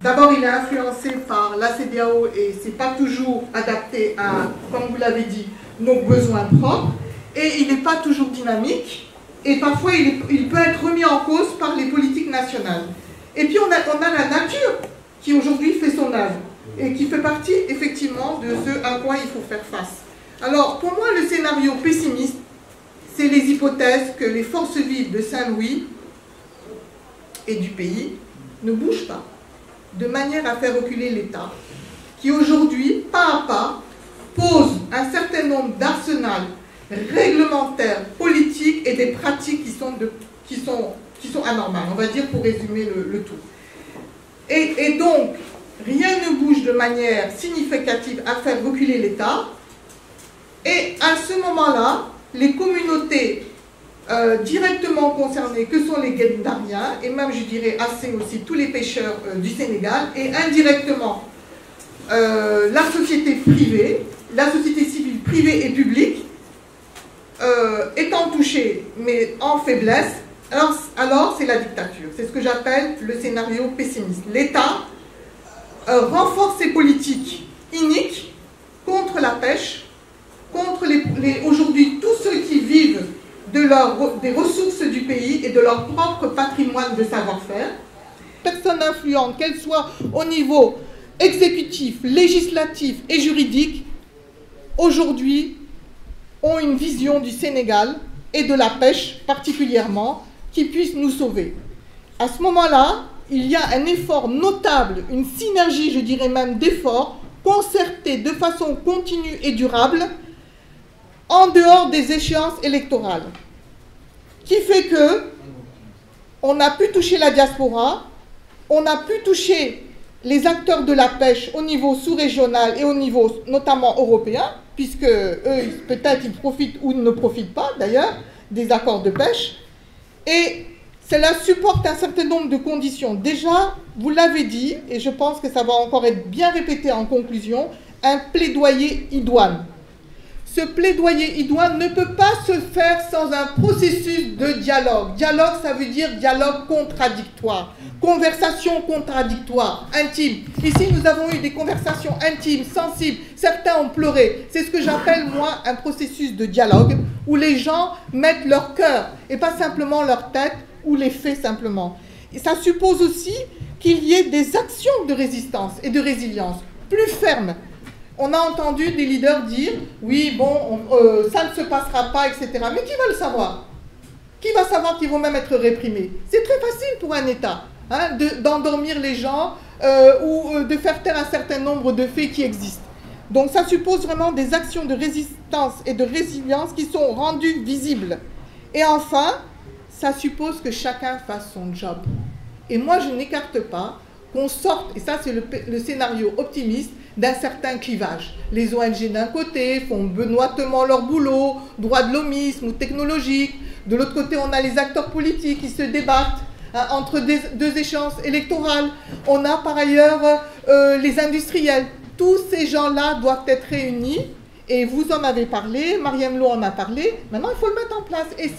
D'abord, il est influencé par la CEDEAO et ce n'est pas toujours adapté à, comme vous l'avez dit, nos besoins propres. Et il n'est pas toujours dynamique. Et parfois, il peut être remis en cause par les politiques nationales. Et puis, on a la nature qui aujourd'hui fait son œuvre et qui fait partie, effectivement, de ce à quoi il faut faire face. Alors, pour moi, le scénario pessimiste, c'est les hypothèses que les forces vives de Saint-Louis et du pays ne bougent pas, de manière à faire reculer l'État, qui aujourd'hui, pas à pas, pose un certain nombre d'arsenals réglementaires, politiques et des pratiques qui sont anormales, on va dire, pour résumer le tout. Et donc, rien ne bouge de manière significative à faire reculer l'État. Et à ce moment-là, les communautés directement concernées, que sont les Guet-Ndariens, et même, je dirais, assez aussi tous les pêcheurs du Sénégal, et indirectement, la société privée, la société civile privée et publique, étant touchée, mais en faiblesse, alors c'est la dictature. C'est ce que j'appelle le scénario pessimiste. L'État renforce ses politiques iniques contre la pêche, contre aujourd'hui tous ceux qui vivent des ressources du pays et de leur propre patrimoine de savoir-faire. Personnes influentes, qu'elles soient au niveau exécutif, législatif et juridique, aujourd'hui ont une vision du Sénégal et de la pêche particulièrement qui puisse nous sauver. À ce moment-là, il y a un effort notable, une synergie, je dirais même d'efforts, concertés de façon continue et durable, en dehors des échéances électorales, qui fait que on a pu toucher la diaspora, on a pu toucher les acteurs de la pêche au niveau sous-régional et au niveau notamment européen, puisque eux, peut-être ils profitent ou ils ne profitent pas d'ailleurs des accords de pêche, et cela supporte un certain nombre de conditions. Déjà, vous l'avez dit, et je pense que ça va encore être bien répété en conclusion, un plaidoyer idoine. Ce plaidoyer idoine ne peut pas se faire sans un processus de dialogue. Dialogue, ça veut dire dialogue contradictoire, conversation contradictoire, intime. Ici, nous avons eu des conversations intimes, sensibles. Certains ont pleuré. C'est ce que j'appelle, moi, un processus de dialogue où les gens mettent leur cœur et pas simplement leur tête ou les faits simplement. Et ça suppose aussi qu'il y ait des actions de résistance et de résilience plus fermes. On a entendu des leaders dire « oui, bon, ça ne se passera pas, etc. » Mais qui va le savoir? Qui va savoir qu'ils vont même être réprimés? C'est très facile pour un État hein, d'endormir les gens ou de faire taire un certain nombre de faits qui existent. Donc ça suppose vraiment des actions de résistance et de résilience qui sont rendues visibles. Et enfin, ça suppose que chacun fasse son job. Et moi, je n'écarte pas qu'on sorte, et ça c'est le scénario optimiste, d'un certain clivage. Les ONG d'un côté font benoîtement leur boulot, droit de l'homisme ou technologique. De l'autre côté, on a les acteurs politiques qui se débattent hein, entre deux échéances électorales. On a par ailleurs les industriels. Tous ces gens-là doivent être réunis. Et vous en avez parlé, Mariam Lo en a parlé. Maintenant, il faut le mettre en place. Et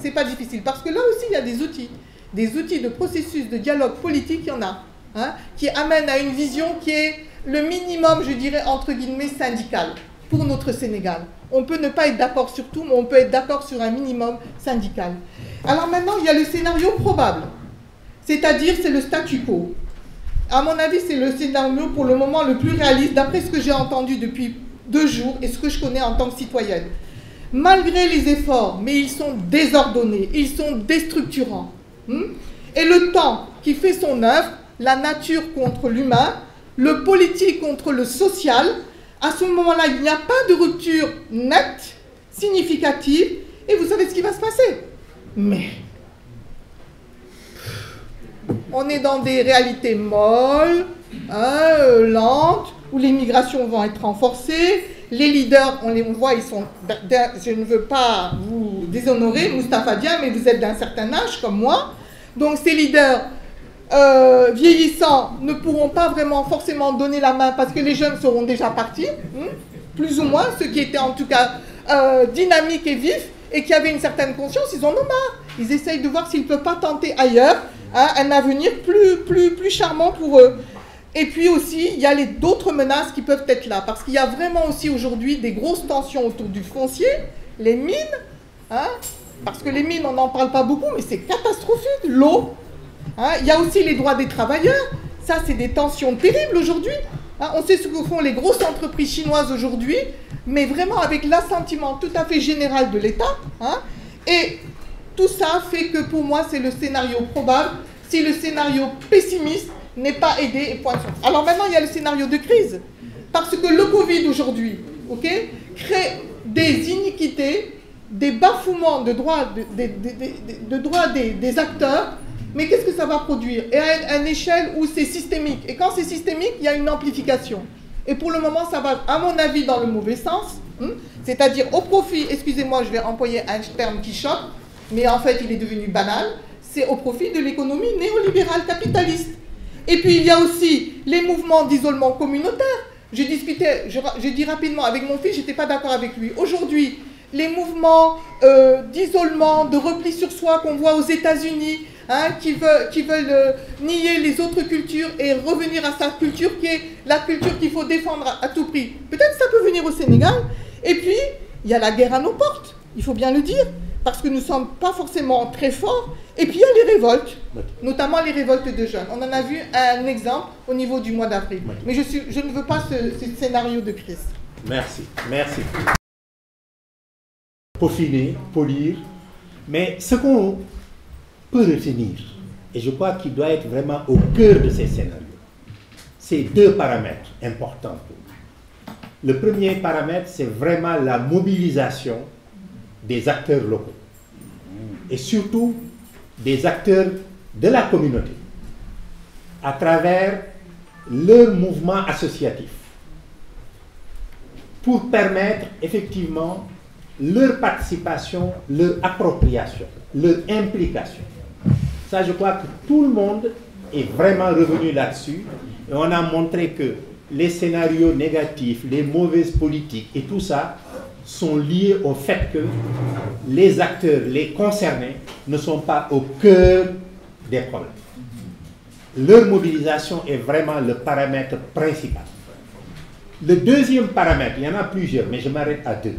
c'est pas difficile. Parce que là aussi, il y a des outils. Des outils de processus de dialogue politique, il y en a. Hein, qui amènent à une vision qui est le minimum, je dirais, entre guillemets, syndical pour notre Sénégal. On peut ne pas être d'accord sur tout, mais on peut être d'accord sur un minimum syndical. Alors maintenant, il y a le scénario probable. C'est-à-dire, c'est le statu quo. À mon avis, c'est le scénario pour le moment le plus réaliste, d'après ce que j'ai entendu depuis 2 jours et ce que je connais en tant que citoyenne. Malgré les efforts, mais ils sont désordonnés, ils sont déstructurants. Et le temps qui fait son œuvre, la nature contre l'humain, le politique contre le social, à ce moment-là, il n'y a pas de rupture nette, significative, et vous savez ce qui va se passer. Mais on est dans des réalités molles, hein, lentes, où les migrations vont être renforcées. Les leaders, on voit, ils sont, je ne veux pas vous déshonorer, Moustapha Dia, mais vous êtes d'un certain âge comme moi. Donc ces leaders vieillissants ne pourront pas vraiment forcément donner la main parce que les jeunes seront déjà partis, plus ou moins, ceux qui étaient en tout cas dynamiques et vifs et qui avaient une certaine conscience, ils en ont marre. Ils essayent de voir s'ils ne peuvent pas tenter ailleurs hein, un avenir plus charmant pour eux. Et puis aussi, il y a d'autres menaces qui peuvent être là, parce qu'il y a vraiment aussi aujourd'hui des grosses tensions autour du foncier, les mines, hein, parce que les mines, on n'en parle pas beaucoup, mais c'est catastrophique, l'eau. Hein, il y a aussi les droits des travailleurs, ça c'est des tensions terribles aujourd'hui. Hein, on sait ce que font les grosses entreprises chinoises aujourd'hui, mais vraiment avec l'assentiment tout à fait général de l'État. Hein, et tout ça fait que pour moi c'est le scénario probable, si le scénario pessimiste n'est pas aidé et point de sortie. Alors maintenant il y a le scénario de crise, parce que le Covid aujourd'hui, okay, crée des iniquités, des bafouements de droits des acteurs, mais qu'est-ce que ça va produire? Et à une échelle où c'est systémique. Et quand c'est systémique, il y a une amplification. Et pour le moment, ça va, à mon avis, dans le mauvais sens, c'est-à-dire au profit, excusez-moi, je vais employer un terme qui choque, mais en fait, il est devenu banal, c'est au profit de l'économie néolibérale capitaliste. Et puis, il y a aussi les mouvements d'isolement communautaire. J'ai discuté, je dis rapidement, avec mon fils, je n'étais pas d'accord avec lui. Aujourd'hui, les mouvements d'isolement, de repli sur soi qu'on voit aux États-Unis, hein, qui veulent nier les autres cultures et revenir à sa culture qui est la culture qu'il faut défendre à tout prix. Peut-être ça peut venir au Sénégal. Et puis, il y a la guerre à nos portes, il faut bien le dire, parce que nous ne sommes pas forcément très forts. Et puis, il y a les révoltes, notamment les révoltes de jeunes. On en a vu un exemple au niveau du mois d'avril. Mais je ne veux pas ce scénario de crise. Merci, merci. Peaufiner, polir, mais ce qu'on peut retenir, et je crois qu'il doit être vraiment au cœur de ces scénarios, c'est deux paramètres importants pour nous. Le premier paramètre, c'est vraiment la mobilisation des acteurs locaux, et surtout des acteurs de la communauté, à travers leur mouvement associatif, pour permettre effectivement leur participation, leur appropriation, leur implication. Ça, je crois que tout le monde est vraiment revenu là-dessus. Et on a montré que les scénarios négatifs, les mauvaises politiques et tout ça sont liés au fait que les acteurs, les concernés, ne sont pas au cœur des problèmes. Leur mobilisation est vraiment le paramètre principal. Le deuxième paramètre, il y en a plusieurs, mais je m'arrête à deux.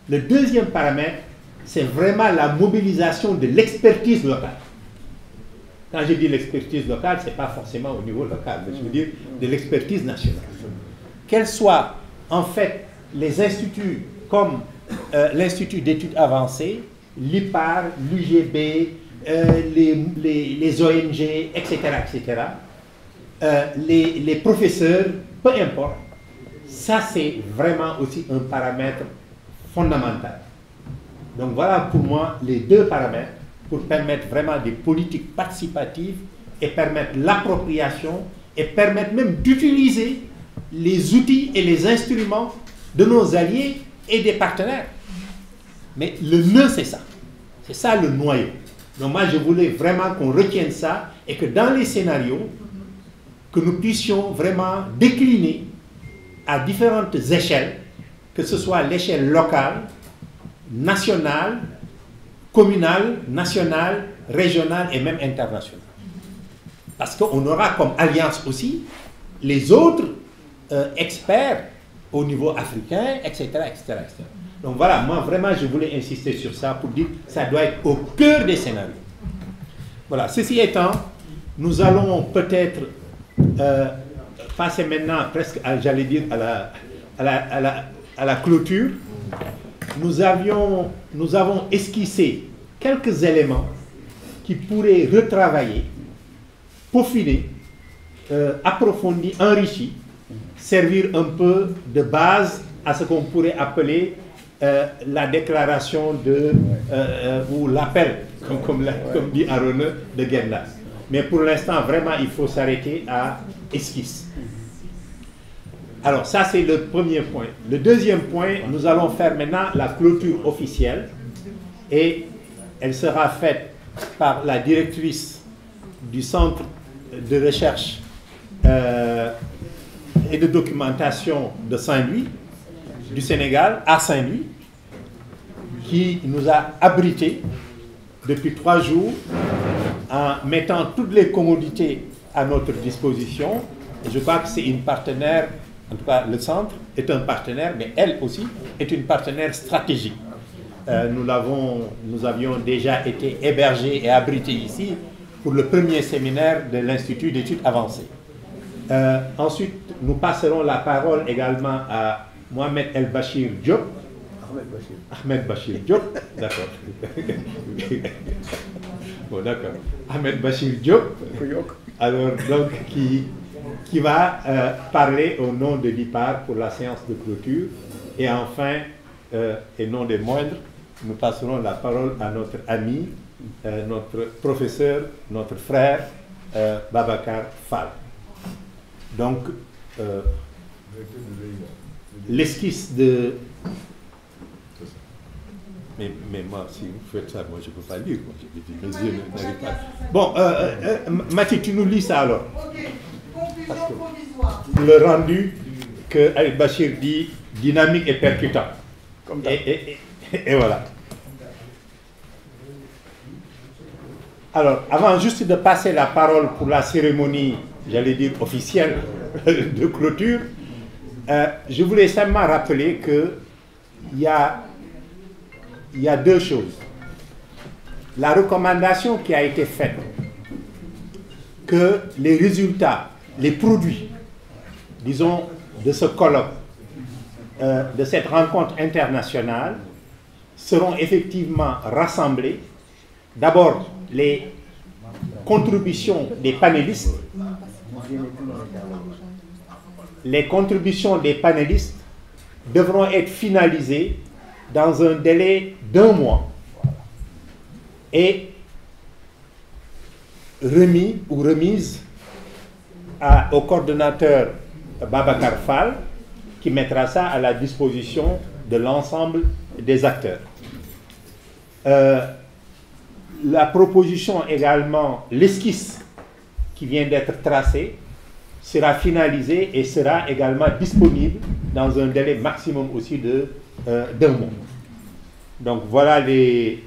Le deuxième paramètre, c'est vraiment la mobilisation de l'expertise locale. Quand je dis l'expertise locale, ce n'est pas forcément au niveau local, mais je veux dire de l'expertise nationale. Qu'elles soient en fait les instituts comme l'Institut d'études avancées, l'IPAR, l'UGB, les ONG, etc., etc., les professeurs, peu importe, ça c'est vraiment aussi un paramètre fondamental. Donc voilà pour moi les deux paramètres pour permettre vraiment des politiques participatives et permettre l'appropriation et permettre même d'utiliser les outils et les instruments de nos alliés et des partenaires. Mais le nœud, c'est ça. C'est ça le noyau. Donc moi je voulais vraiment qu'on retienne ça et que dans les scénarios, que nous puissions vraiment décliner à différentes échelles, que ce soit l'échelle locale, nationale, communale, nationale, régionale et même internationale. Parce qu'on aura comme alliance aussi les autres experts au niveau africain, etc., etc., etc. Donc voilà, moi vraiment je voulais insister sur ça pour dire que ça doit être au cœur des scénarios. Voilà, ceci étant, nous allons peut-être passer maintenant presque, j'allais dire, à la clôture. Nous avons esquissé quelques éléments qui pourraient retravailler, peaufiner, approfondir, enrichir, servir un peu de base à ce qu'on pourrait appeler la déclaration de, ou l'appel, comme dit Aronne, de Gendlas. Mais pour l'instant, vraiment, il faut s'arrêter à esquisse. Alors, ça, c'est le premier point. Le deuxième point, nous allons faire maintenant la clôture officielle et elle sera faite par la directrice du Centre de recherche et de documentation de Saint-Louis, du Sénégal, à Saint-Louis, qui nous a abrités depuis 3 jours en mettant toutes les commodités à notre disposition Et je crois que c'est une partenaire, en tout cas le centre est un partenaire, mais elle aussi est une partenaire stratégique. Nous avions déjà été hébergés et abrités ici pour le premier séminaire de l'Institut d'études avancées. Ensuite, nous passerons la parole également à Mohamed El Bachir Diop. Ahmed Bachir Diop, d'accord. Bon, d'accord. Ahmed Bachir Diop, alors, donc, qui va parler au nom de l'IPAR pour la séance de clôture. Et enfin, et non des moindres, nous passerons la parole à notre ami, notre professeur, notre frère, Babacar Fall. Donc, l'esquisse de... Mais moi, si vous faites ça, moi je ne peux pas lire. Mes yeux n'arrivent pas. Bon, Mathie, tu nous lis ça alors. Ok, conclusion provisoire. Le rendu que Al-Bachir dit dynamique et percutant. Comme et voilà. Alors, avant juste de passer la parole pour la cérémonie, j'allais dire officielle, de clôture, je voulais simplement rappeler qu'il y a deux choses. La recommandation qui a été faite, que les résultats, les produits, disons, de ce colloque, de cette rencontre internationale, seront effectivement rassemblés. D'abord, les contributions des panélistes. Les contributions des panélistes devront être finalisées dans un délai d'1 mois et remis ou remise au coordonnateur Babacar Fall, qui mettra ça à la disposition de l'ensemble des acteurs. La proposition également, l'esquisse qui vient d'être tracée, sera finalisée et sera également disponible dans un délai maximum aussi d'1 mois. Donc voilà les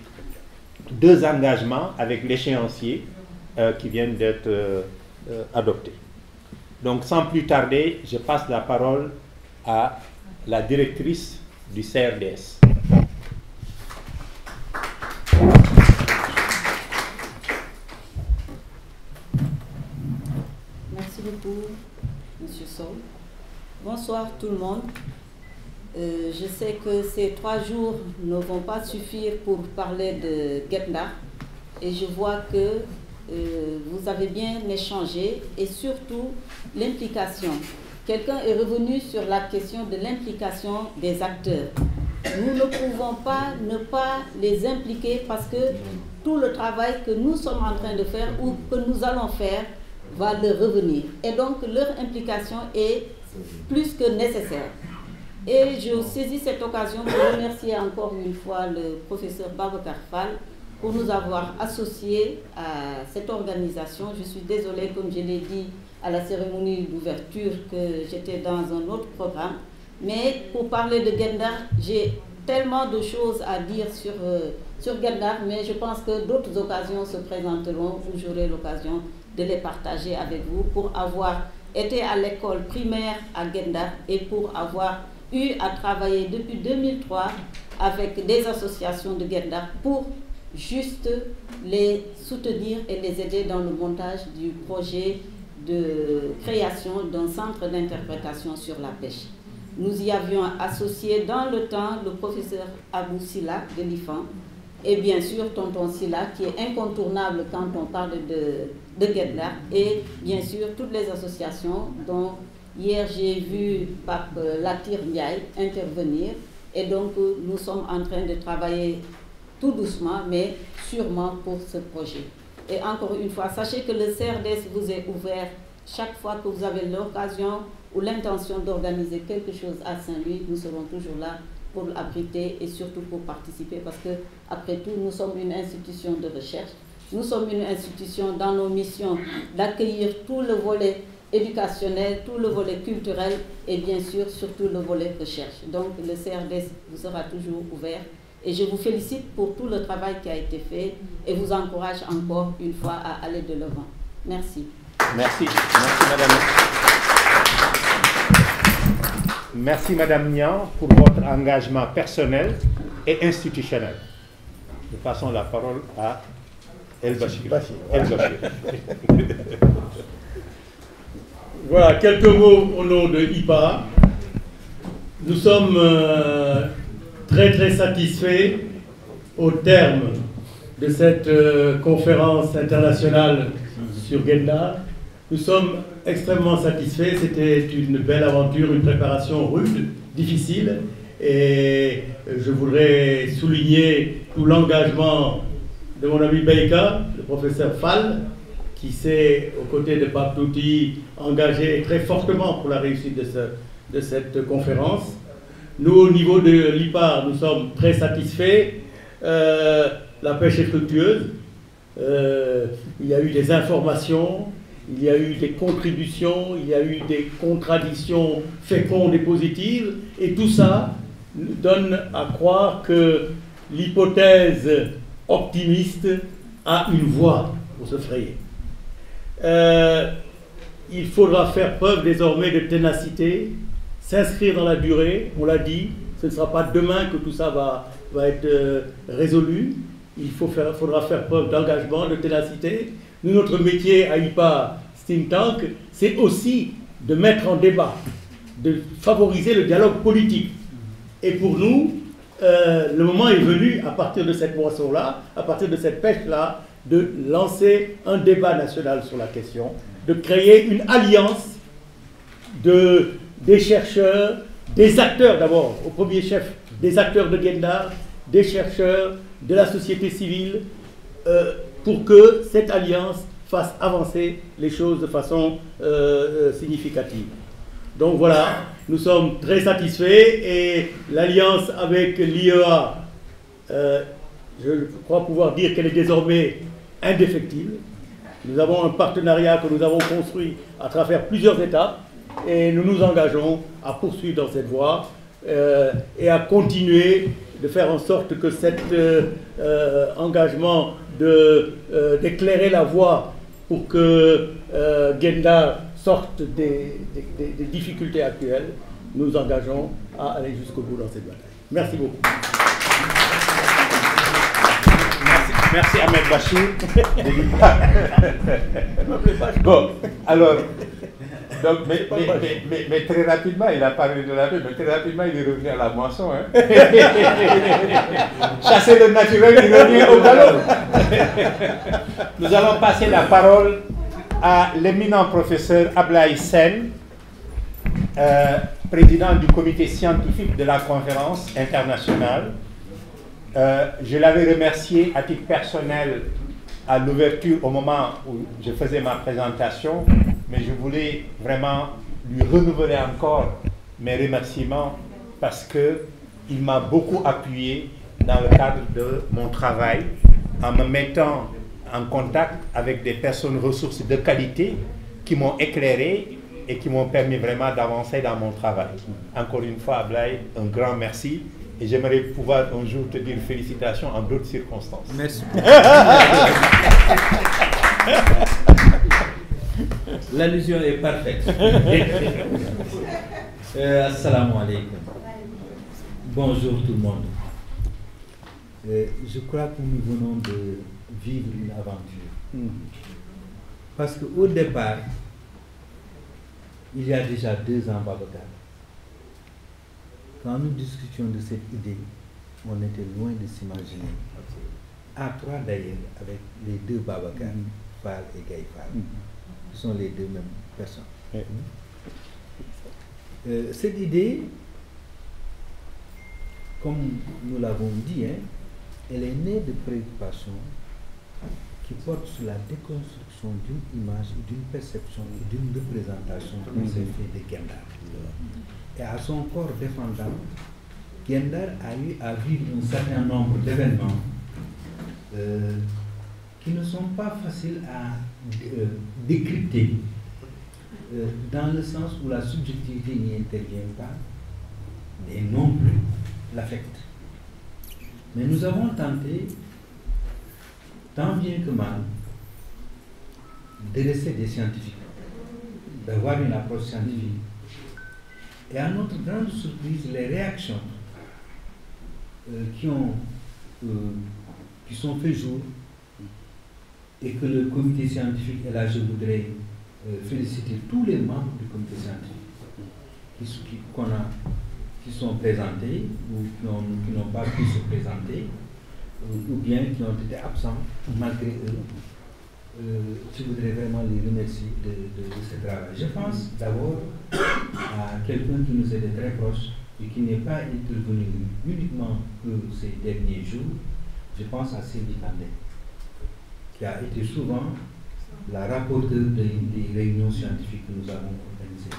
deux engagements avec l'échéancier qui viennent d'être adoptés. Donc sans plus tarder, je passe la parole à la directrice du CRDS. Merci beaucoup, Monsieur Sow. Bonsoir tout le monde. Je sais que ces 3 jours ne vont pas suffire pour parler de Guet-Ndar et je vois que vous avez bien échangé et surtout l'implication. Quelqu'un est revenu sur la question de l'implication des acteurs. Nous ne pouvons pas ne pas les impliquer parce que tout le travail que nous sommes en train de faire ou que nous allons faire va leur revenir. Et donc leur implication est plus que nécessaire. Et je saisis cette occasion pour remercier encore une fois le professeur Babacar Fall pour nous avoir associés à cette organisation. Je suis désolée, comme je l'ai dit à la cérémonie d'ouverture, que j'étais dans un autre programme. Mais pour parler de Guet-Ndar, j'ai tellement de choses à dire sur Guet-Ndar, mais je pense que d'autres occasions se présenteront où j'aurai l'occasion de les partager avec vous pour avoir été à l'école primaire à Guet-Ndar et pour avoir eu à travailler depuis 2003 avec des associations de Guet-Ndar pour juste les soutenir et les aider dans le montage du projet de création d'un centre d'interprétation sur la pêche. Nous y avions associé dans le temps le professeur Abou Silla de l'IFAN et bien sûr Tonton Silla qui est incontournable quand on parle de Guet-Ndar et bien sûr toutes les associations dont hier j'ai vu Pape Latir Ndiaye intervenir et donc nous sommes en train de travailler tout doucement mais sûrement pour ce projet. Et encore une fois, sachez que le CRDS vous est ouvert chaque fois que vous avez l'occasion ou l'intention d'organiser quelque chose à Saint-Louis, nous serons toujours là pour l'abriter et surtout pour participer parce que, après tout, nous sommes une institution de recherche. Nous sommes une institution dans nos missions d'accueillir tout le volet éducationnel, tout le volet culturel et bien sûr, surtout le volet recherche. Donc, le CRDS vous sera toujours ouvert et je vous félicite pour tout le travail qui a été fait et vous encourage encore une fois à aller de l'avant. Merci. Merci. Merci, madame. merci Madame Niang pour votre engagement personnel et institutionnel. Nous passons la parole à El Bachir. Voilà, quelques mots au nom de IPA. Nous sommes très très satisfaits au terme de cette conférence internationale sur Gendar. Nous sommes extrêmement satisfaits. C'était une belle aventure, une préparation rude, difficile. Et je voudrais souligner tout l'engagement de mon ami Beika, le professeur Fall, qui s'est, aux côtés de Pape Touti, engagé très fortement pour la réussite de cette conférence. Nous, au niveau de l'IPAR, nous sommes très satisfaits. La pêche est fructueuse. Il y a eu des informations, il y a eu des contributions, il y a eu des contradictions fécondes et positives. Et tout ça donne à croire que l'hypothèse optimiste a une voie pour se frayer. Il faudra faire preuve désormais de ténacité, s'inscrire dans la durée, on l'a dit, ce ne sera pas demain que tout ça va être résolu. Il faudra faire preuve d'engagement, de ténacité. Nous, notre métier à IPA Think Tank, c'est aussi de mettre en débat, de favoriser le dialogue politique. Et pour nous, le moment est venu, à partir de cette moisson-là, à partir de cette pêche-là, de lancer un débat national sur la question, de créer une alliance des chercheurs, des acteurs d'abord, au premier chef, des acteurs de Gendar, des chercheurs, de la société civile, pour que cette alliance fasse avancer les choses de façon significative. Donc voilà, nous sommes très satisfaits et l'alliance avec l'IEA, je crois pouvoir dire qu'elle est désormais indéfectible. Nous avons un partenariat que nous avons construit à travers plusieurs étapes et nous nous engageons à poursuivre dans cette voie et à continuer de faire en sorte que cet engagement d'éclairer la voie pour que Gendar sorte des difficultés actuelles, nous engageons à aller jusqu'au bout dans cette bataille. Merci beaucoup. Merci Ahmed Bachir. Bon, alors, donc, mais très rapidement, il a parlé de la paix, mais très rapidement, il est revenu à la moisson. Hein. Chasser le naturel, il revient au galop. Nous allons passer la parole à l'éminent professeur Ablaye Sen, président du comité scientifique de la conférence internationale. Je l'avais remercié à titre personnel à l'ouverture au moment où je faisais ma présentation, mais je voulais vraiment lui renouveler encore mes remerciements parce qu'il m'a beaucoup appuyé dans le cadre de mon travail en me mettant en contact avec des personnes ressources de qualité qui m'ont éclairé et qui m'ont permis vraiment d'avancer dans mon travail. Encore une fois, Ablaye, un grand merci. Et j'aimerais pouvoir un jour te dire félicitations en d'autres circonstances. Merci. L'allusion est parfaite. Assalamu alaikum. Bonjour tout le monde. Je crois que nous venons de vivre une aventure. Parce qu'au départ, il y a déjà 2 ans, Babacar, quand nous discutions de cette idée, on était loin de s'imaginer. À 3 d'ailleurs, avec les 2 Babacar, Fall et Gaye Fall, qui sont les 2 mêmes personnes. Cette idée, comme nous l'avons dit, elle est née de préoccupations qui portent sur la déconstruction d'une image, d'une perception et d'une représentation qu'on s'est fait de Gendar. Et à son corps défendant, Gendar a eu à vivre un certain nombre d'événements qui ne sont pas faciles à décrypter, dans le sens où la subjectivité n'y intervient pas, et non plus l'affect. Mais nous avons tenté, tant bien que mal, de rester des scientifiques, d'avoir une approche scientifique Et à notre grande surprise, les réactions qui sont fait jour et que le comité scientifique, et là je voudrais féliciter tous les membres du comité scientifique qui sont présentés ou qui n'ont pas pu se présenter ou bien qui ont été absents malgré eux. Je voudrais vraiment les remercier de ce travail. Je pense d'abord à quelqu'un qui nous était très proche et qui n'est pas intervenu uniquement que ces derniers jours. Je pense à Sylvie Kandé, qui a été souvent la rapporteure des réunions scientifiques que nous avons organisées.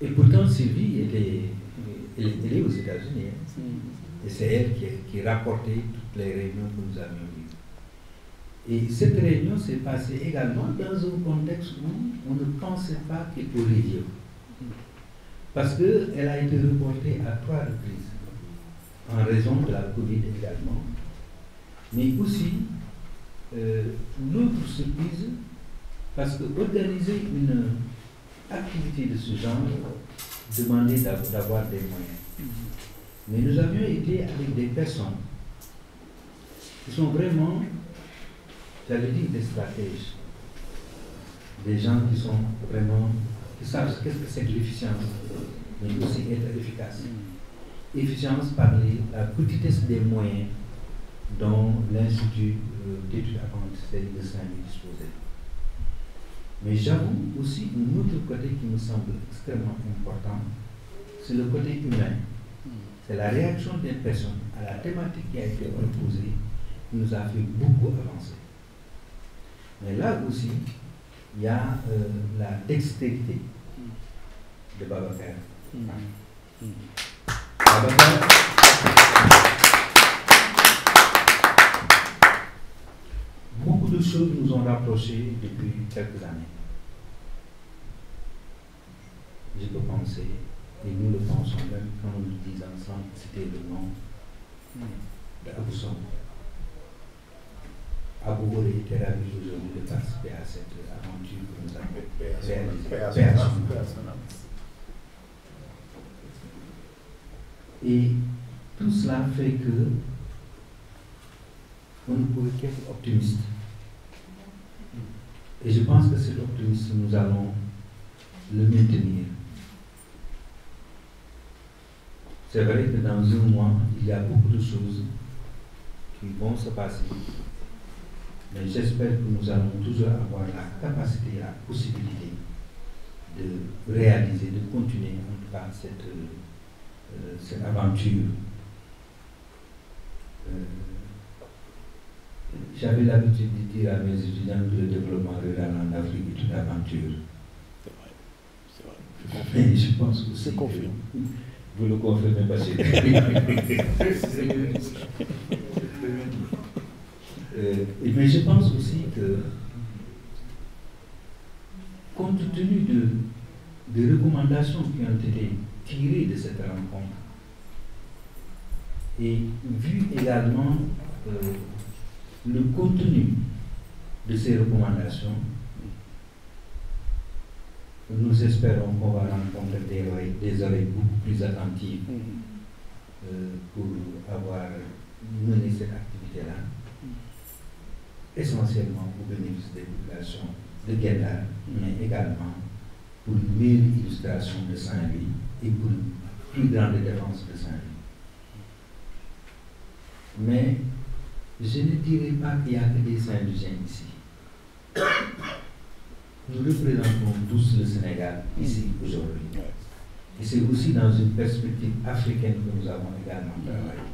Et pourtant, Sylvie, elle est aux États-Unis. Hein. Et c'est elle qui rapportait toutes les réunions que nous avions eues. Et cette réunion s'est passée également dans un contexte où on ne pensait pas qu'elle aurait lieu. Parce qu'elle a été reportée à 3 reprises, en raison de la Covid également. Mais aussi, l'autre surprise, parce qu'organiser une activité de ce genre demandait d'avoir des moyens. Mais nous avions été avec des personnes qui sont vraiment, j'allais dire, des stratèges. Des gens qui sont vraiment, qui savent qu'est-ce que c'est que l'efficience, mais aussi être efficace. Efficience par la petitesse des moyens dont l'Institut d'études avancées de Saint-Louis disposait. Mais j'avoue aussi un autre côté qui me semble extrêmement important, c'est le côté humain. C'est la réaction des personnes à la thématique qui a été proposée qui nous a fait beaucoup avancer. Mais là aussi, il y a la dextérité de Babacar. Babacar, beaucoup de choses nous ont rapprochés depuis quelques années. Je peux penser, et nous le pensons même quand nous le disons ensemble, c'était le nom d'Abou Sow. Abou aurait été ravi aujourd'hui de participer à cette aventure que nous avons réalisée. Et tout cela fait que on ne pouvait qu'être optimiste. Et je pense que cet optimisme, nous allons le maintenir. C'est vrai que dans un mois, il y a beaucoup de choses qui vont se passer. Mais j'espère que nous allons toujours avoir la capacité, la possibilité de réaliser, de continuer en tout cas cette aventure. J'avais l'habitude de dire à mes étudiants que le développement rural en Afrique est une aventure. C'est vrai. Mais je pense que c'est confirmé. Vous le confirmez pas chez mais je pense aussi que, compte tenu des recommandations qui ont été tirées de cette rencontre, et vu également le contenu de ces recommandations, nous espérons qu'on va rencontrer des oreilles beaucoup plus attentives pour avoir mené cette activité-là, essentiellement au bénéfice des populations de Guet-Ndar, mais également pour une meilleure illustration de Saint-Louis et pour une plus grande défense de Saint-Louis. Mais je ne dirais pas qu'il n'y a que des Saint-Louisiens ici. Nous représentons tous le Sénégal ici aujourd'hui. Et c'est aussi dans une perspective africaine que nous avons également travaillé.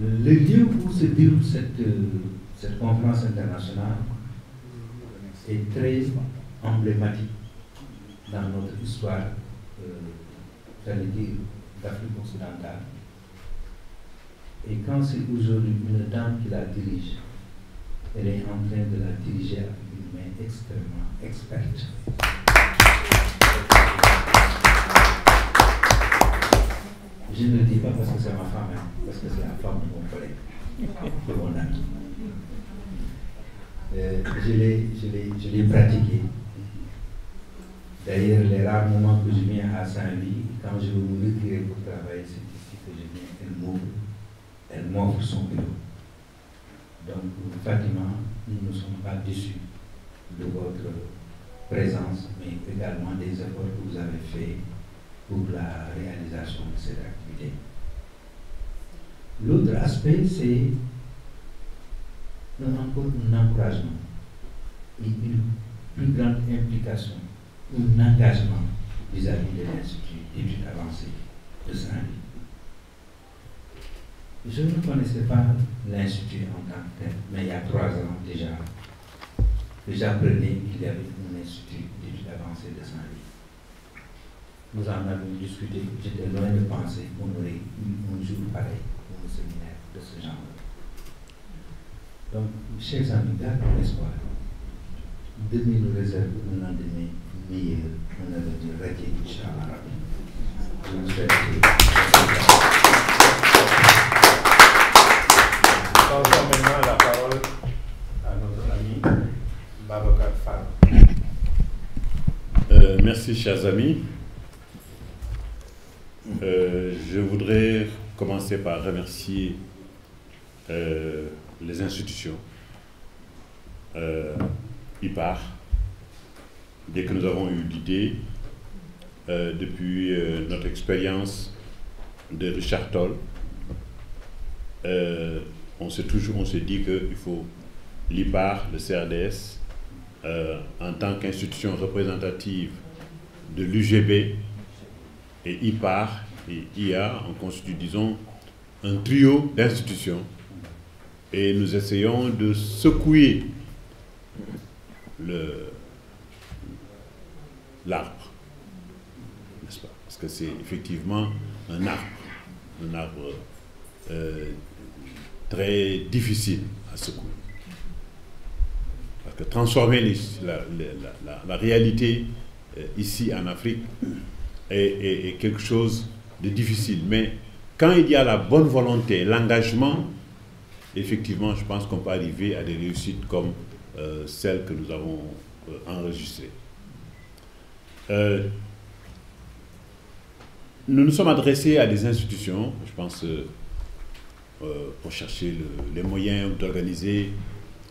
Le lieu où se déroule cette conférence internationale est très emblématique dans notre histoire, j'allais dire, d'Afrique occidentale. Et quand c'est aujourd'hui une dame qui la dirige, elle est en train de la diriger avec une main extrêmement experte. Je ne le dis pas parce que c'est ma femme, parce que c'est la femme de mon collègue, de mon ami. je l'ai pratiqué. D'ailleurs, les rares moments que je viens à Saint-Louis, quand je veux me retirer pour travailler, c'est ici que je viens, elle m'offre son bureau. Donc, Fatima, nous ne sommes pas déçus de votre présence, mais également des efforts que vous avez faits pour la réalisation de cette activité. L'autre aspect, c'est encore un encouragement et une plus grande implication, un engagement vis-à-vis de l'Institut d'études avancées de Saint-Louis. Je ne connaissais pas l'Institut en tant que tel, mais il y a 3 ans déjà, que j'apprenais qu'il y avait un Institut d'études avancées de Saint-Louis. Nous en avons discuté, j'étais loin de penser qu'on aurait eu un jour pareil pour un séminaire de ce genre-là. Donc, chers amis, gardons l'espoir. Demain nous réserve un lendemain meilleur, un avenir radieux, Inch'Allah. Je vous souhaite. Passons maintenant la parole à notre ami Babacar Fall. Merci, chers amis. Je voudrais commencer par remercier les institutions, IPAR, dès que nous avons eu l'idée, depuis notre expérience de Richard Toll, on s'est dit qu'il faut l'IPAR, le CRDS, en tant qu'institution représentative de l'UGB, et IPAR et IA, on constitue, disons, un trio d'institutions et nous essayons de secouer l'arbre, n'est-ce pas? Parce que c'est effectivement un arbre très difficile à secouer. Parce que transformer la réalité ici en Afrique est quelque chose de difficile. Mais quand il y a la bonne volonté, l'engagement, effectivement, je pense qu'on peut arriver à des réussites comme celles que nous avons enregistrées. Nous nous sommes adressés à des institutions, je pense, pour chercher les moyens d'organiser.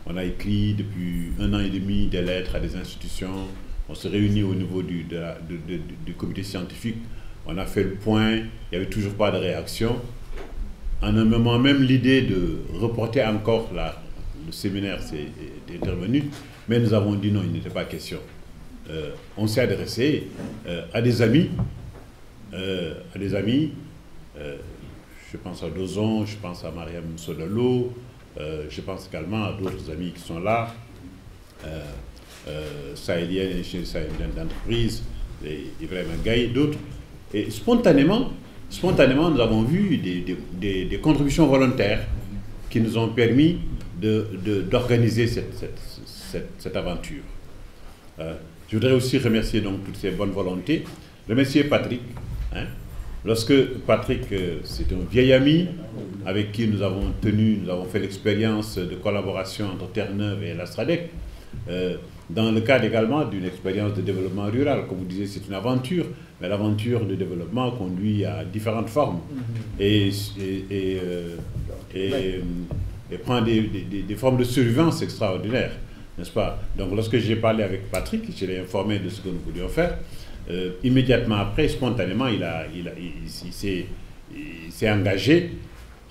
On a écrit depuis 1 an et demi des lettres à des institutions. On se réunit au niveau du comité scientifique. On a fait le point. Il n'y avait toujours pas de réaction. En un moment même, l'idée de reporter encore le séminaire s'est intervenue. Mais nous avons dit non, il n'était pas question. On s'est adressé à des amis. Je pense à Dozon, je pense à Mariam Sodalo, je pense également à d'autres amis qui sont là. Sahélienne et chez Sahélienne d'entreprise, Ibrahim Gaye et d'autres. Et spontanément, nous avons vu des contributions volontaires qui nous ont permis d'organiser cette aventure. Je voudrais aussi remercier donc toutes ces bonnes volontés. Remercier Patrick. Lorsque Patrick, c'est un vieil ami avec qui nous avons fait l'expérience de collaboration entre Terre-Neuve et l'Astradec. Dans le cadre également d'une expérience de développement rural, comme vous disiez, c'est une aventure, mais l'aventure de développement conduit à différentes formes et prend des formes de survivance extraordinaires, n'est-ce pas? Donc lorsque j'ai parlé avec Patrick, je l'ai informé de ce que nous voulions faire. Immédiatement après, spontanément, il s'est engagé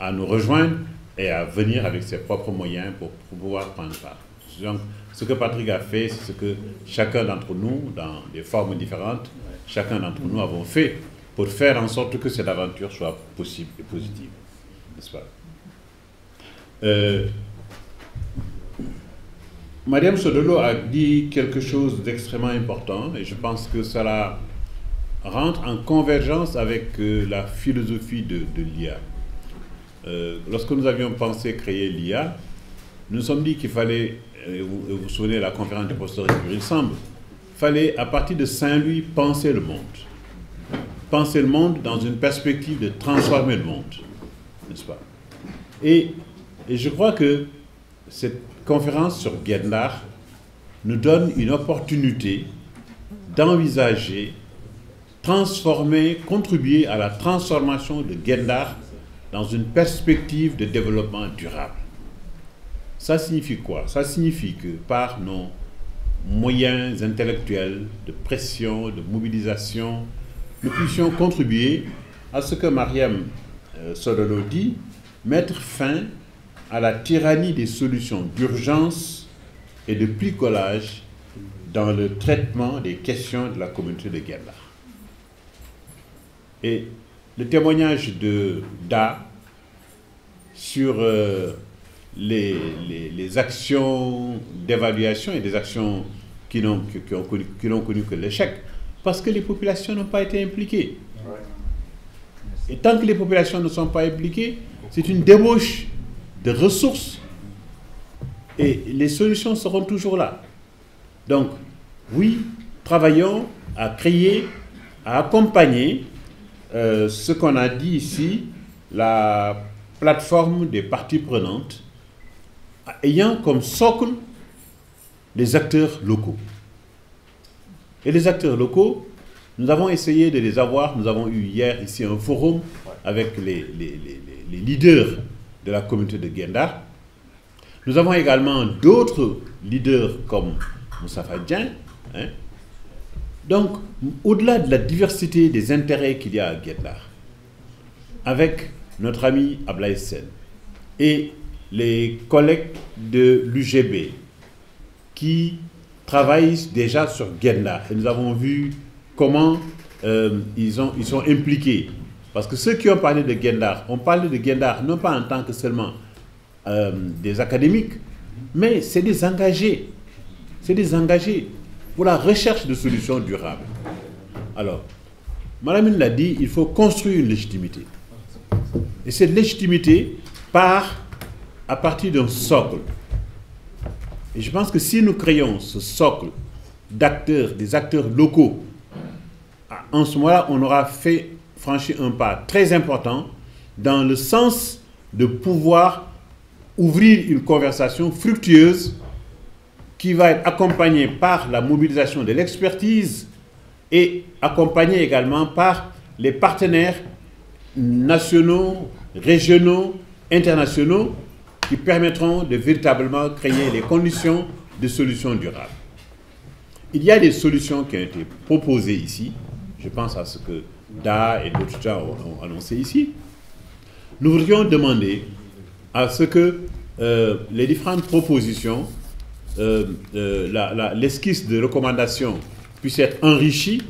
à nous rejoindre et à venir avec ses propres moyens pour pouvoir prendre part. Donc, ce que Patrick a fait, c'est ce que chacun d'entre nous, dans des formes différentes, chacun d'entre nous avons fait pour faire en sorte que cette aventure soit possible et positive. N'est-ce pas? Mariam Sodolo a dit quelque chose d'extrêmement important et je pense que cela rentre en convergence avec la philosophie de l'IA. Lorsque nous avions pensé créer l'IA, nous nous sommes dit qu'il fallait, vous vous souvenez de la conférence du professeur Djibril Samb, il fallait à partir de Saint-Louis penser le monde. Penser le monde dans une perspective de transformer le monde, n'est-ce pas? Et je crois que cette conférence sur Guet-Ndar nous donne une opportunité d'envisager, transformer, contribuer à la transformation de Guet-Ndar dans une perspective de développement durable. Ça signifie quoi? Ça signifie que par nos moyens intellectuels, de pression, de mobilisation, nous puissions contribuer à ce que Mariam Sodolo dit, mettre fin à la tyrannie des solutions d'urgence et de bricolage dans le traitement des questions de la communauté de Guet-Ndar. Et le témoignage de Da sur les actions d'évaluation et des actions qui n'ont connu que l'échec, parce que les populations n'ont pas été impliquées. Et tant que les populations ne sont pas impliquées, c'est une débauche de ressources et les solutions seront toujours là. Donc, oui, travaillons à créer, à accompagner ce qu'on a dit ici, la plateforme des parties prenantes, ayant comme socle les acteurs locaux. Et les acteurs locaux, nous avons essayé de les avoir. Nous avons eu hier ici un forum avec les leaders de la communauté de Guet-Ndar. Nous avons également d'autres leaders comme Moussa Fadjan. Donc, au-delà de la diversité des intérêts qu'il y a à Guet-Ndar, avec notre ami Ablaye Sen et les collègues de l'UGB qui travaillent déjà sur Guet-Ndar, et nous avons vu comment ils sont impliqués. Parce que ceux qui ont parlé de Guet-Ndar ont parlé de Guet-Ndar non pas en tant que seulement des académiques, mais c'est des engagés. C'est des engagés pour la recherche de solutions durables. Alors, Madame l'a dit, il faut construire une légitimité. Et cette légitimité part à partir d'un socle. Et je pense que si nous créons ce socle d'acteurs, des acteurs locaux, en ce moment-là, on aura franchi un pas très important dans le sens de pouvoir ouvrir une conversation fructueuse qui va être accompagnée par la mobilisation de l'expertise et accompagnée également par les partenaires nationaux, régionaux, internationaux qui permettront de véritablement créer les conditions de solutions durables. Il y a des solutions qui ont été proposées ici. Je pense à ce que Da et d'autres gens ont annoncé ici. Nous voudrions demander à ce que les différentes propositions, l'esquisse de recommandation puisse être enrichie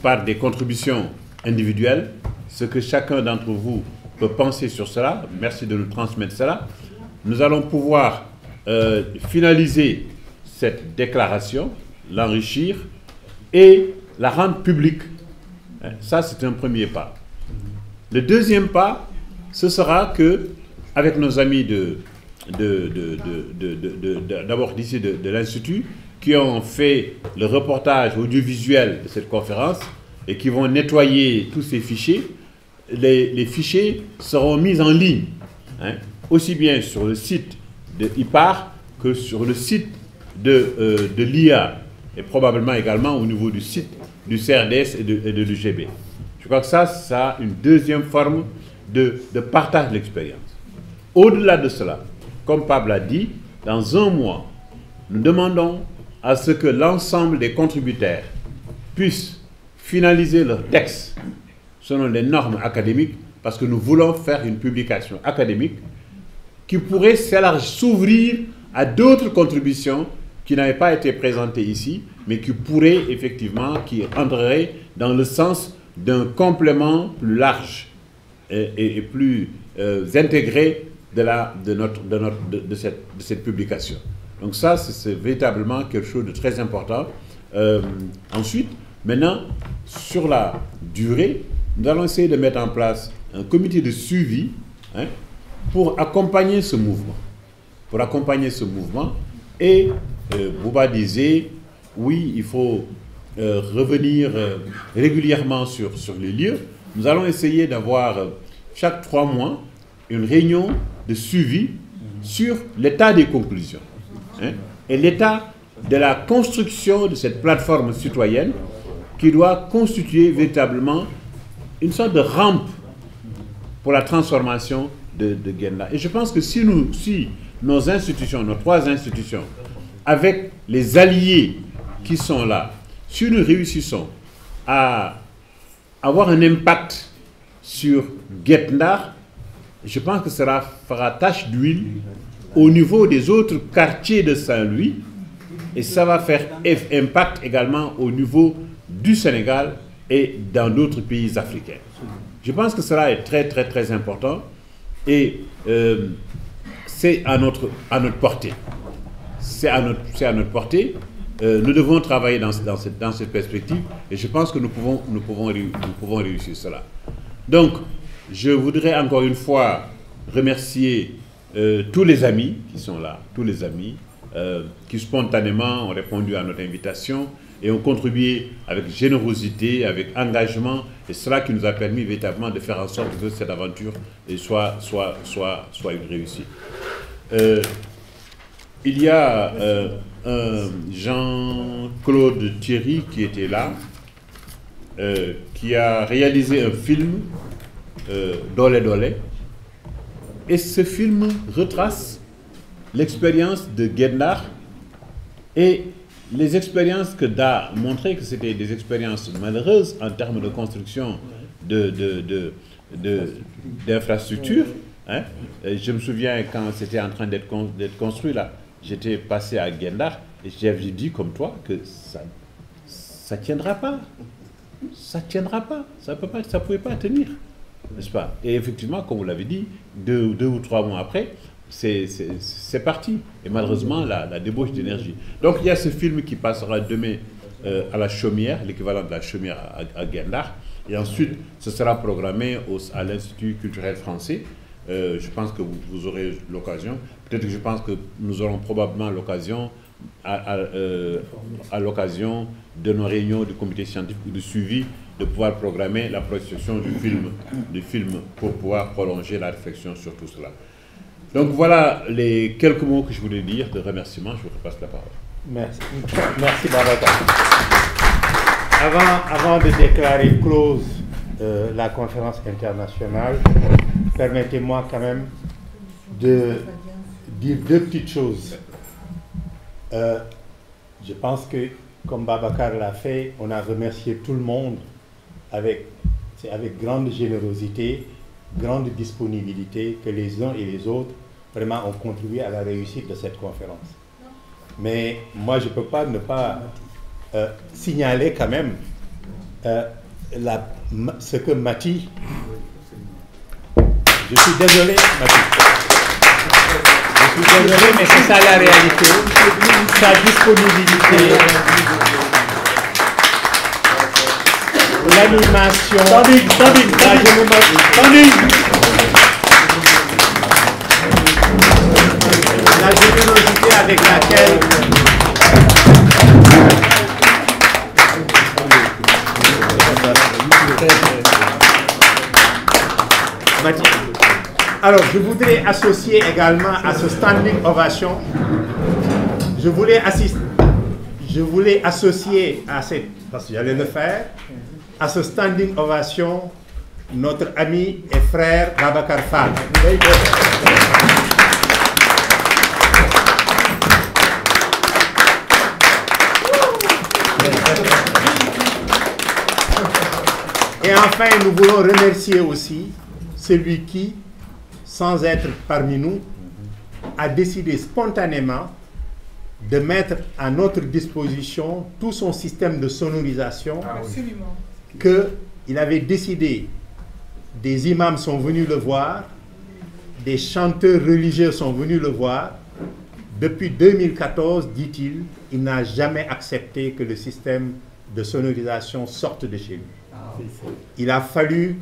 par des contributions individuelles, ce que chacun d'entre vous peut penser sur cela. Merci de nous transmettre cela. Nous allons pouvoir finaliser cette déclaration, l'enrichir et la rendre publique. Ça, c'est un premier pas. Le deuxième pas, ce sera que, avec nos amis d'abord d'ici de l'Institut, qui ont fait le reportage audiovisuel de cette conférence et qui vont nettoyer tous ces fichiers, les fichiers seront mis en ligne, aussi bien sur le site de IPAR que sur le site de l'IA et probablement également au niveau du site du CRDS et de l'UGB. Je crois que ça a une deuxième forme de partage de l'expérience. Au-delà de cela, comme Pablo a dit, dans un mois, nous demandons à ce que l'ensemble des contributeurs puissent finaliser leur texte selon les normes académiques, parce que nous voulons faire une publication académique qui pourrait s'ouvrir à d'autres contributions qui n'avaient pas été présentées ici, mais qui pourraient effectivement, qui entreraient dans le sens d'un complément plus large et plus intégré de cette publication. Donc ça, c'est véritablement quelque chose de très important. Ensuite, maintenant, sur la durée, nous allons essayer de mettre en place un comité de suivi pour accompagner ce mouvement. Pour accompagner ce mouvement. Et Bouba disait, oui, il faut revenir régulièrement sur les lieux. Nous allons essayer d'avoir chaque 3 mois une réunion de suivi sur l'état des conclusions, hein, et l'état de la construction de cette plateforme citoyenne qui doit constituer véritablement une sorte de rampe pour la transformation de Guet-Ndar. Et je pense que si nos institutions, nos 3 institutions, avec les alliés qui sont là, si nous réussissons à avoir un impact sur Guet-Ndar, je pense que cela fera tache d'huile au niveau des autres quartiers de Saint-Louis, et ça va faire impact également au niveau du Sénégal et dans d'autres pays africains. Je pense que cela est très très très important, et c'est à notre portée. C'est à notre portée. Nous devons travailler dans cette perspective, et je pense que nous pouvons réussir cela. Donc, je voudrais encore une fois remercier tous les amis qui sont là, tous les amis qui spontanément ont répondu à notre invitation et ont contribué avec générosité, avec engagement, et cela qui nous a permis véritablement de faire en sorte que cette aventure soit une réussite. Il y a un Jean-Claude Thierry qui était là, qui a réalisé un film, Dole Dole, et ce film retrace l'expérience de Guet-Ndar et les expériences que Da a montré que c'était des expériences malheureuses en termes de construction d'infrastructures. Hein. Je me souviens quand c'était en train d'être construit là, j'étais passé à Guet-Ndar et j'avais dit comme toi que ça tiendra pas. Ça tiendra pas. Ça pouvait pas tenir. N'est-ce pas? Et effectivement, comme vous l'avez dit, deux ou 3 mois après, c'est parti. Et malheureusement, la débauche d'énergie. Donc il y a ce film qui passera demain à la Chaumière, l'équivalent de la Chaumière à Guet-Ndar. Et ensuite, ce sera programmé à l'Institut culturel français. Je pense que vous aurez l'occasion. Peut-être que je pense que nous aurons probablement l'occasion, à l'occasion de nos réunions du comité scientifique ou de suivi, de pouvoir programmer la projection du film pour pouvoir prolonger la réflexion sur tout cela. Donc voilà les quelques mots que je voulais dire de remerciement. Je vous repasse la parole. Merci. Merci Babacar. Avant de déclarer close la conférence internationale, permettez-moi quand même de dire 2 petites choses. Je pense que, comme Babacar l'a fait, on a remercié tout le monde avec grande générosité, grande disponibilité, que les uns et les autres vraiment ont contribué à la réussite de cette conférence. Mais moi, je ne peux pas ne pas signaler quand même ce que Mati... Je suis désolé, Mati. Je suis désolé, mais c'est ça la réalité. Sa disponibilité, l'animation, la générosité avec laquelle alors je voudrais associer également à ce standing ovation, je voulais associer à cette, parce que j'allais le faire, à ce standing ovation notre ami et frère Babacar Fall. Et enfin, nous voulons remercier aussi celui qui, sans être parmi nous, a décidé spontanément de mettre à notre disposition tout son système de sonorisation. Absolument. Qu'il avait décidé, des imams sont venus le voir, des chanteurs religieux sont venus le voir. Depuis 2014, dit-il, il n'a jamais accepté que le système de sonorisation sorte de chez lui. Il a fallu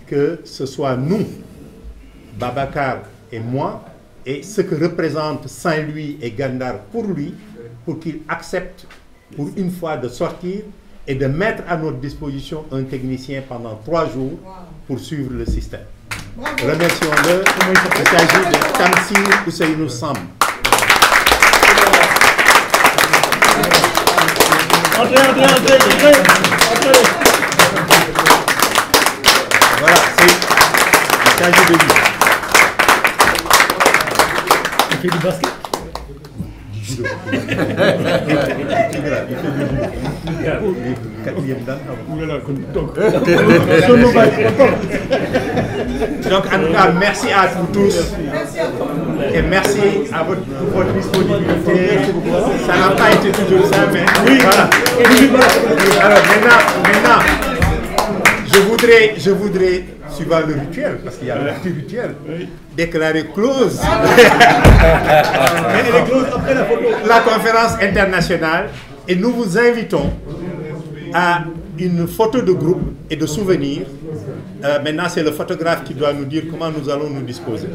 que ce soit nous, Babacar et moi, et ce que représente Saint-Louis et Guet-Ndar pour lui, pour qu'il accepte pour une fois de sortir et de mettre à notre disposition un technicien pendant 3 jours pour suivre le système. Remercions-le. Il s'agit de Tamsir Ousseynou Samb. Entrez. Voilà, il s'agit de lui. Il fait du basket. Du judo. Il fait du quatrième dan. Donc, en tout cas, merci à vous tous. Et merci à pour votre disponibilité. Ça n'a pas été toujours ça, mais oui, voilà. Alors maintenant, je voudrais, suivant le rituel, parce qu'il y a le petit rituel, déclarer close la conférence internationale et nous vous invitons à une photo de groupe et de souvenirs. Maintenant, c'est le photographe qui doit nous dire comment nous allons nous disposer.